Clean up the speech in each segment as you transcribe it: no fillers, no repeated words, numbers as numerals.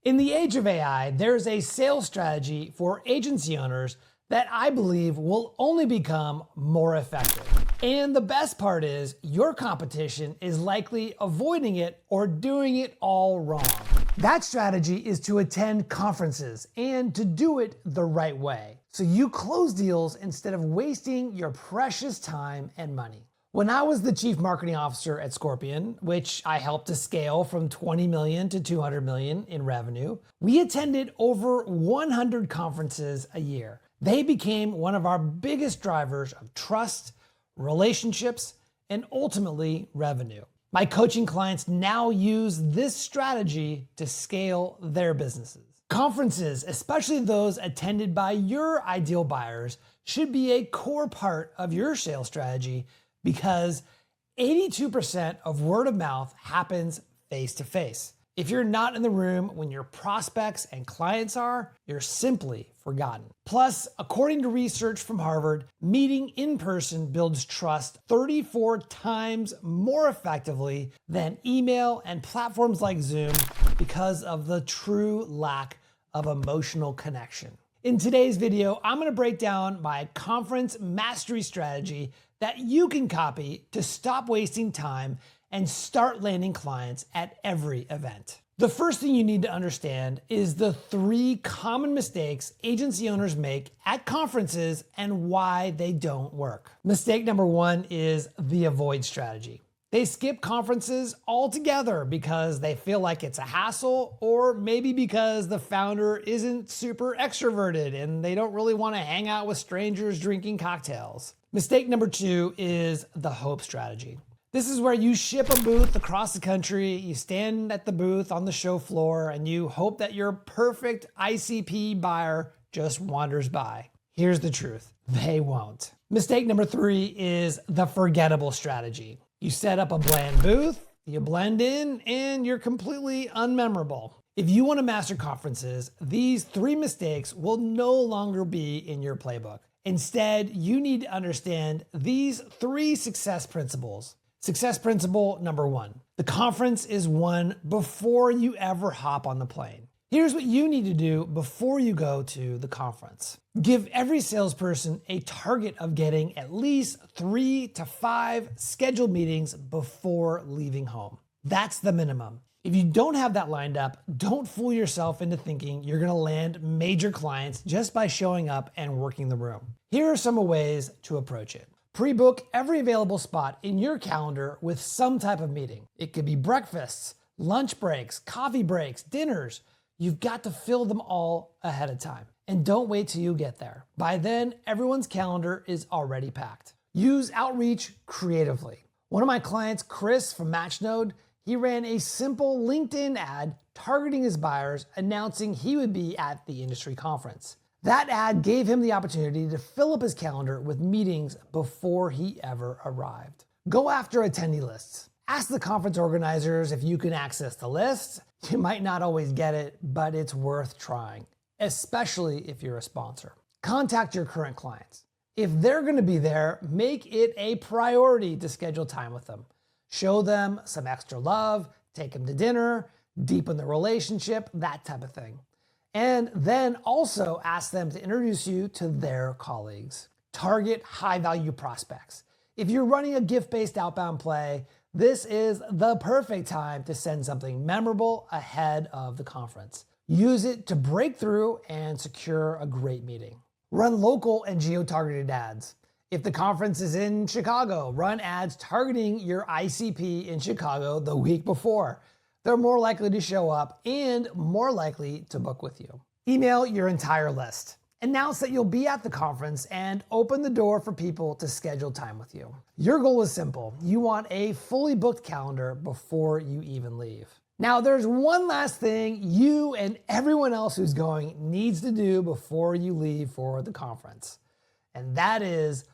In the age of AI, there's a sales strategy for agency owners that I believe will only become more effective. And the best part is your competition is likely avoiding it or doing it all wrong. That strategy is to attend conferences and to do it the right way, so you close deals instead of wasting your precious time and money. When I was the chief marketing officer at Scorpion, which I helped to scale from 20 million to 200 million in revenue, we attended over 100 conferences a year. They became one of our biggest drivers of trust, relationships, and ultimately revenue. My coaching clients now use this strategy to scale their businesses. Conferences, especially those attended by your ideal buyers, should be a core part of your sales strategy because 82% of word of mouth happens face to face. If you're not in the room when your prospects and clients are, you're simply forgotten. Plus, according to research from Harvard, meeting in person builds trust 34 times more effectively than email and platforms like Zoom because of the true lack of emotional connection. In today's video, I'm gonna break down my conference mastery strategy that you can copy to stop wasting time and start landing clients at every event. The first thing you need to understand is the 3 common mistakes agency owners make at conferences and why they don't work. Mistake number 1 is the avoid strategy. They skip conferences altogether because they feel like it's a hassle, or maybe because the founder isn't super extroverted and they don't really want to hang out with strangers drinking cocktails. Mistake number 2 is the hope strategy. This is where you ship a booth across the country, you stand at the booth on the show floor, and you hope that your perfect ICP buyer just wanders by. Here's the truth, they won't. Mistake number 3 is the forgettable strategy. You set up a bland booth, you blend in, and you're completely unmemorable. If you want to master conferences, these 3 mistakes will no longer be in your playbook. Instead, you need to understand these 3 success principles. Success principle number 1, the conference is won before you ever hop on the plane. Here's what you need to do before you go to the conference. Give every salesperson a target of getting at least 3 to 5 scheduled meetings before leaving home. That's the minimum. If you don't have that lined up, don't fool yourself into thinking you're gonna land major clients just by showing up and working the room. Here are some ways to approach it. Pre-book every available spot in your calendar with some type of meeting. It could be breakfasts, lunch breaks, coffee breaks, dinners. You've got to fill them all ahead of time. And don't wait till you get there. By then, everyone's calendar is already packed. Use outreach creatively. One of my clients, Chris from Matchnode, he ran a simple LinkedIn ad targeting his buyers, announcing he would be at the industry conference. That ad gave him the opportunity to fill up his calendar with meetings before he ever arrived. Go after attendee lists. Ask the conference organizers if you can access the list. You might not always get it, but it's worth trying, especially if you're a sponsor. Contact your current clients. If they're gonna be there, make it a priority to schedule time with them. Show them some extra love, take them to dinner, deepen the relationship, that type of thing. And then also ask them to introduce you to their colleagues. Target high-value prospects. If you're running a gift-based outbound play, this is the perfect time to send something memorable ahead of the conference. Use it to break through and secure a great meeting. Run local and geo-targeted ads. If the conference is in Chicago, run ads targeting your ICP in Chicago the week before. They're more likely to show up and more likely to book with you. Email your entire list. Announce that you'll be at the conference and open the door for people to schedule time with you. Your goal is simple. You want a fully booked calendar before you even leave. Now, there's one last thing you and everyone else who's going needs to do before you leave for the conference. And that is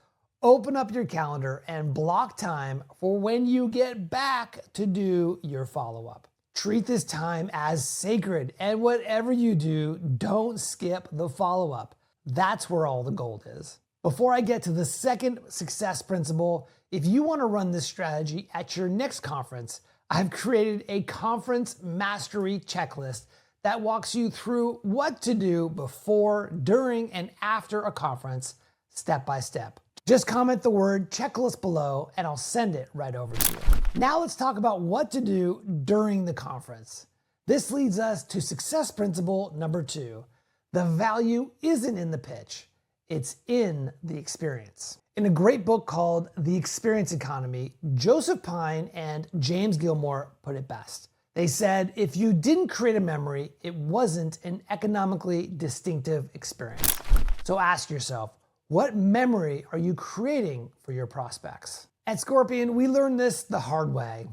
open up your calendar and block time for when you get back to do your follow-up. Treat this time as sacred, and whatever you do, don't skip the follow-up. That's where all the gold is. Before I get to the second success principle, if you want to run this strategy at your next conference, I've created a conference mastery checklist that walks you through what to do before, during, and after a conference, step by step. Just comment the word checklist below and I'll send it right over to you. Now let's talk about what to do during the conference. This leads us to success principle number 2. The value isn't in the pitch, it's in the experience. In a great book called The Experience Economy, Joseph Pine and James Gilmore put it best. They said, if you didn't create a memory, it wasn't an economically distinctive experience. So ask yourself, what memory are you creating for your prospects? At Scorpion, we learned this the hard way.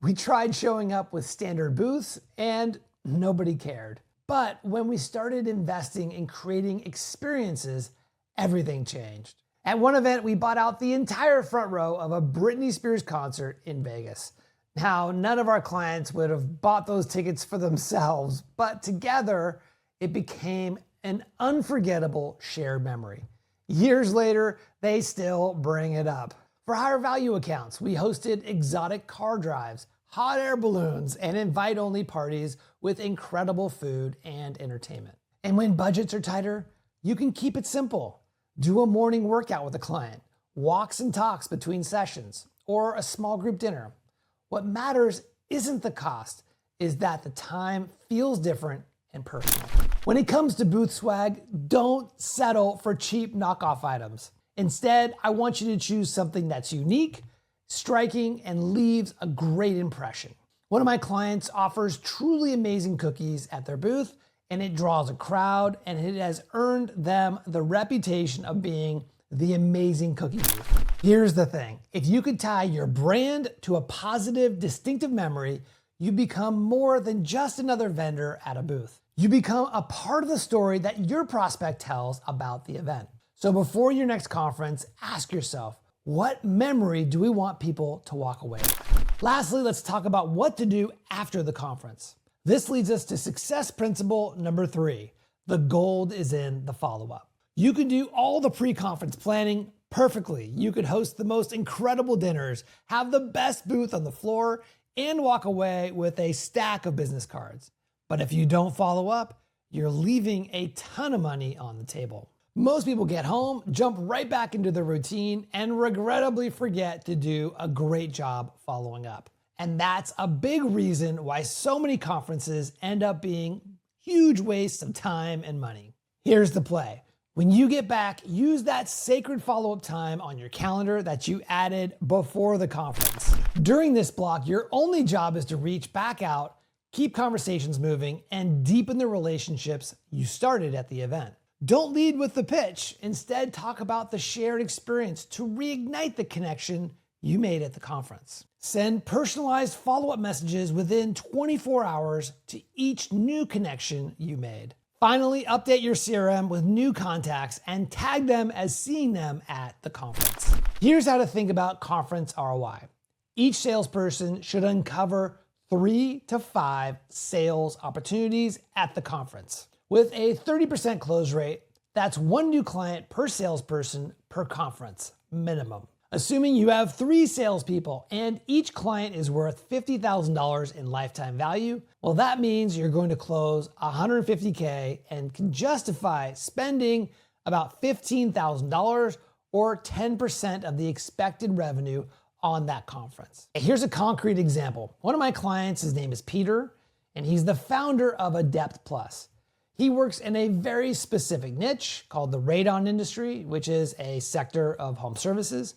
We tried showing up with standard booths and nobody cared. But when we started investing in creating experiences, everything changed. At one event, we bought out the entire front row of a Britney Spears concert in Vegas. Now, none of our clients would have bought those tickets for themselves, but together it became an unforgettable shared memory. Years later, they still bring it up. For higher value accounts, we hosted exotic car drives, hot air balloons, and invite-only parties with incredible food and entertainment. And when budgets are tighter, you can keep it simple. Do a morning workout with a client, walks and talks between sessions, or a small group dinner. What matters isn't the cost, is that the time feels different and personal. When it comes to booth swag, don't settle for cheap knockoff items. Instead, I want you to choose something that's unique, striking, and leaves a great impression. One of my clients offers truly amazing cookies at their booth, and it draws a crowd, and it has earned them the reputation of being the amazing cookie booth. Here's the thing. If you could tie your brand to a positive, distinctive memory, you become more than just another vendor at a booth. You become a part of the story that your prospect tells about the event. So before your next conference, ask yourself, what memory do we want people to walk away with? Lastly, let's talk about what to do after the conference. This leads us to success principle number 3. The gold is in the follow-up. You can do all the pre-conference planning perfectly. You could host the most incredible dinners, have the best booth on the floor, and walk away with a stack of business cards. But if you don't follow up, you're leaving a ton of money on the table. Most people get home, jump right back into their routine, and regrettably forget to do a great job following up. And that's a big reason why so many conferences end up being huge wastes of time and money. Here's the play. When you get back, use that sacred follow-up time on your calendar that you added before the conference. During this block, your only job is to reach back out, keep conversations moving, and deepen the relationships you started at the event. Don't lead with the pitch. Instead, talk about the shared experience to reignite the connection you made at the conference. Send personalized follow-up messages within 24 hours to each new connection you made. Finally, update your CRM with new contacts and tag them as seeing them at the conference. Here's how to think about conference ROI. Each salesperson should uncover 3 to 5 sales opportunities at the conference. With a 30% close rate, that's 1 new client per salesperson per conference, minimum. Assuming you have 3 salespeople and each client is worth $50,000 in lifetime value, well, that means you're going to close $150K and can justify spending about $15,000 or 10% of the expected revenue on that conference. Here's a concrete example. One of my clients, his name is Peter, and he's the founder of Adept Plus. He works in a very specific niche called the radon industry, which is a sector of home services.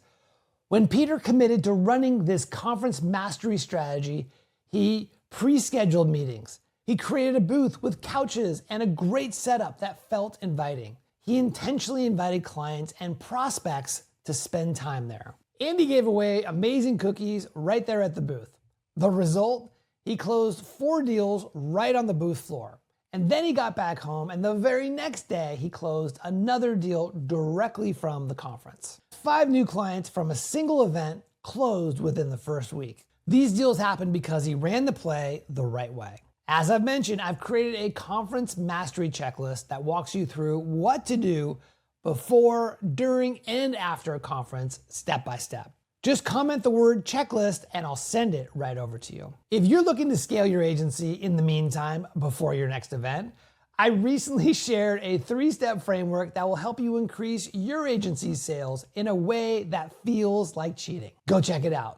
When Peter committed to running this conference mastery strategy, he pre-scheduled meetings. He created a booth with couches and a great setup that felt inviting. He intentionally invited clients and prospects to spend time there. And he gave away amazing cookies right there at the booth. The result? He closed 4 deals right on the booth floor. And then he got back home, and the very next day, he closed another deal directly from the conference. 5 new clients from a single event closed within the first week. These deals happened because he ran the play the right way. As I've mentioned, I've created a conference mastery checklist that walks you through what to do before, during, and after a conference, step by step. Just comment the word checklist and I'll send it right over to you. If you're looking to scale your agency in the meantime before your next event, I recently shared a 3-step framework that will help you increase your agency's sales in a way that feels like cheating. Go check it out.